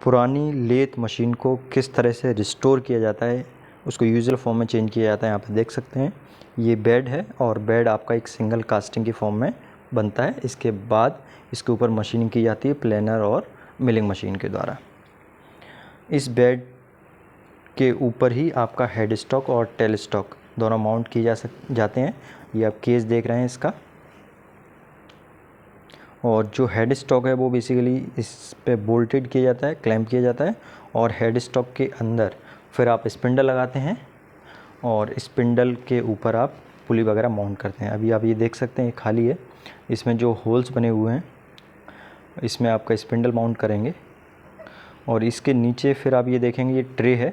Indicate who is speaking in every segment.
Speaker 1: पुरानी lathe machine को किस तरह से रिस्टोर किया जाता है, उसको यूजुअल फॉर्म में चेंज किया जाता है। यहाँ पे देख सकते हैं ये बेड है और बेड आपका एक सिंगल कास्टिंग की फॉर्म में बनता है। इसके बाद इसके ऊपर मशीनिंग की जाती है प्लेनर और मिलिंग मशीन के द्वारा। इस बेड के ऊपर ही आपका हेड स्टॉक और टेल स्टॉक दोनों माउंट किए जाते हैं। ये आप केस देख रहे हैं इसका। और जो हेड स्टॉक है वो बेसिकली इस पे बोल्टेड किया जाता है, क्लैंप किया जाता है और हेड स्टॉक के अंदर फिर आप स्पिंडल लगाते हैं और स्पिंडल के ऊपर आप पुली वगैरह माउंट करते हैं। अभी आप ये देख सकते हैं ये खाली है, इसमें जो होल्स बने हुए हैं इसमें आपका स्पिंडल माउंट करेंगे। और इसके नीचे फिर आप ये देखेंगे ये ट्रे है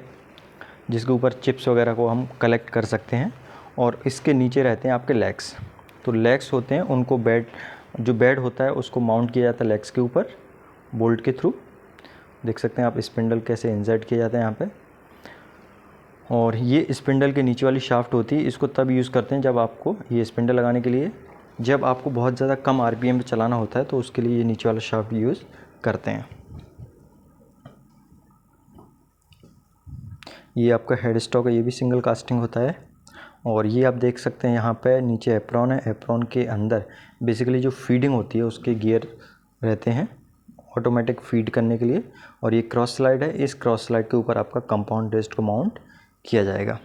Speaker 1: जिसके ऊपर चिप्स वगैरह को हम कलेक्ट कर सकते हैं। और इसके नीचे रहते हैं आपके लेग्स। तो लेग्स होते हैं उनको जो बेड होता है उसको माउंट किया जाता है लेग्स के ऊपर बोल्ट के थ्रू। देख सकते हैं आप स्पिंडल कैसे इंसर्ट किए जाते हैं यहाँ पे। और ये स्पिंडल के नीचे वाली शाफ्ट होती है, इसको तब यूज़ करते हैं जब आपको ये स्पिंडल लगाने के लिए जब आपको बहुत ज़्यादा कम आरपीएम पे चलाना होता है तो उसके लिए ये नीचे वाला शाफ्ट यूज़ करते हैं। ये आपका हेड स्टॉक है, ये भी सिंगल कास्टिंग होता है। और ये आप देख सकते हैं यहाँ पे नीचे एप्रॉन है, एप्रॉन के अंदर बेसिकली जो फीडिंग होती है उसके गियर रहते हैं ऑटोमेटिक फीड करने के लिए। और ये क्रॉस स्लाइड है, इस क्रॉस स्लाइड के ऊपर आपका कंपाउंड रेस्ट को माउंट किया जाएगा।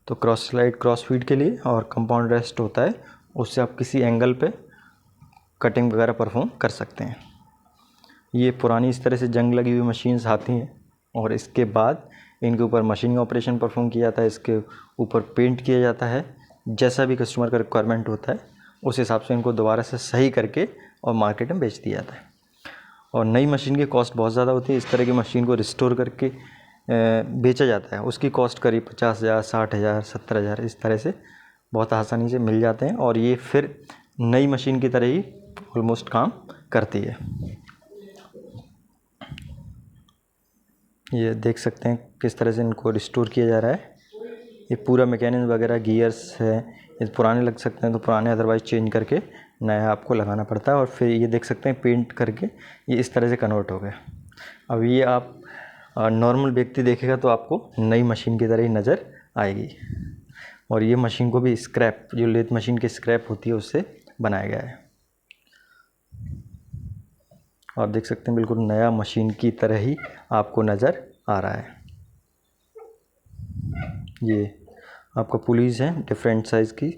Speaker 1: तो क्रॉस स्लाइड क्रॉस फीड के लिए और कंपाउंड रेस्ट होता है, उससे आप किसी एंगल पे कटिंग वगैरह परफॉर्म कर सकते हैं। ये पुरानी इस तरह से जंग लगी हुई मशीन्स आती हैं और इसके बाद इनके ऊपर मशीनिंग ऑपरेशन परफॉर्म किया जाता है, इसके ऊपर पेंट किया जाता है। जैसा भी कस्टमर का रिक्वायरमेंट होता है उस हिसाब से इनको दोबारा से सही करके और मार्केट में बेच दिया जाता है। और नई मशीन की कॉस्ट बहुत ज़्यादा होती है। इस तरह की मशीन को रिस्टोर करके बेचा जाता है, उसकी कॉस्ट करीब 50,000, 60,000, 70,000 इस तरह से बहुत आसानी से मिल जाते हैं। और ये फिर नई मशीन की तरह ही ऑलमोस्ट काम करती है। ये देख सकते हैं किस तरह से इनको रिस्टोर किया जा रहा है। ये पूरा मैकेनिज्म वगैरह गियर्स है, ये पुराने लग सकते हैं तो पुराने, अदरवाइज चेंज करके नया आपको लगाना पड़ता है। और फिर ये देख सकते हैं पेंट करके ये इस तरह से कन्वर्ट हो गया। अब ये आप नॉर्मल व्यक्ति देखेगा तो आपको नई मशीन की तरह ही नज़र आएगी। और ये मशीन को भी स्क्रैप, जो लेथ मशीन की स्क्रैप होती है उससे बनाया गया है। और देख सकते हैं बिल्कुल नया मशीन की तरह ही आपको नज़र आ रहा है। ये आपका पुलीज़ है डिफरेंट साइज़ की,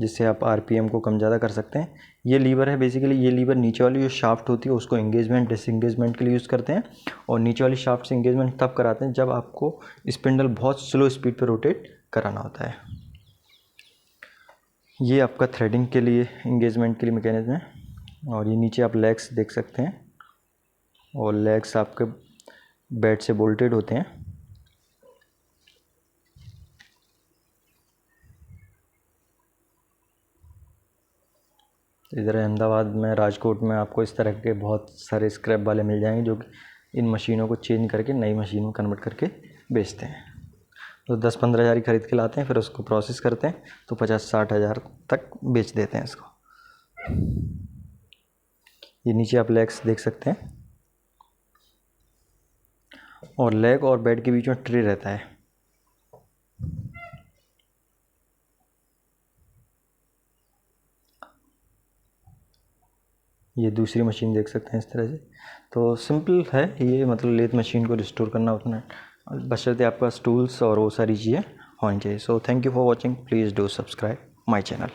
Speaker 1: जिससे आप आरपीएम को कम ज़्यादा कर सकते हैं। ये लीवर है, बेसिकली ये लीवर नीचे वाली जो शाफ्ट होती है उसको एंगेजमेंट डिसएंगेजमेंट के लिए यूज़ करते हैं। और नीचे वाली शाफ्ट से एंगेजमेंट तब कराते हैं जब आपको स्पिंडल बहुत स्लो स्पीड पर रोटेट कराना होता है। ये आपका थ्रेडिंग के लिए, एंगेजमेंट के लिए मैकेनिज्म है। और ये नीचे आप लेग्स देख सकते हैं और लेग्स आपके बेड से बोल्टेड होते हैं। इधर अहमदाबाद में, राजकोट में आपको इस तरह के बहुत सारे स्क्रैप वाले मिल जाएंगे जो कि इन मशीनों को चेंज करके नई मशीन में कन्वर्ट करके बेचते हैं। तो 10-15 हज़ार खरीद के लाते हैं, फिर उसको प्रोसेस करते हैं तो 50-60 हज़ार तक बेच देते हैं इसको। ये नीचे आप लेग्स देख सकते हैं और लेग और बेड के बीच में ट्रे रहता है। ये दूसरी मशीन देख सकते हैं इस तरह से। तो सिंपल है ये, मतलब लेथ मशीन को रिस्टोर करना उतना, बशर्ते आपके पास टूल्स और वो सारी चीज़ें होनी चाहिए। So thank you for watching, please do subscribe my channel.